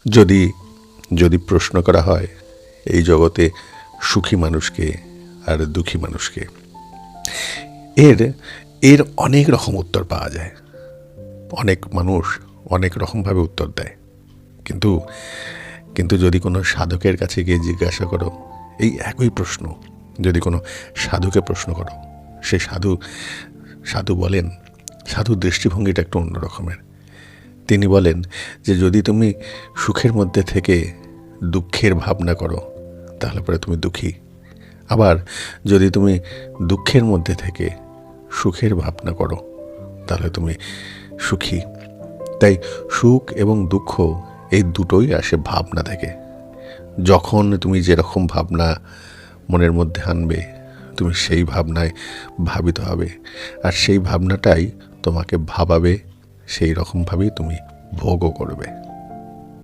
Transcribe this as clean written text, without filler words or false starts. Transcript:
যদি যদি প্রশ্ন করা হয় এই জগতে সুখী মানুষকে আর দুঃখী মানুষকে, এর এর অনেক রকম উত্তর পাওয়া যায়। অনেক মানুষ অনেক রকমভাবে উত্তর দেয়। কিন্তু কিন্তু যদি কোনো সাধকের কাছে গিয়ে জিজ্ঞাসা করো এই একই প্রশ্ন, যদি কোনো সাধুকে প্রশ্ন করো, সে সাধু বলেন, সাধুর দৃষ্টিভঙ্গিটা একটু অন্য রকমের। তিনি বলেন যে যদি তুমি সুখের মধ্যে থেকে দুঃখের ভাবনা করো তাহলে পরে তুমি দুঃখী, আবার যদি তুমি দুঃখের মধ্যে থেকে সুখের ভাবনা করো তাহলে তুমি সুখী। তাই সুখ এবং দুঃখ এই দুটোই আসে ভাবনা থেকে। যখন তুমি যেরকম ভাবনা মনের মধ্যে আনবে তুমি সেই ভাবনায় ভাবিত হবে, আর সেই ভাবনাটাই তোমাকে ভাবাবে, সেই রকমভাবেই তুমি ভোগও করবে।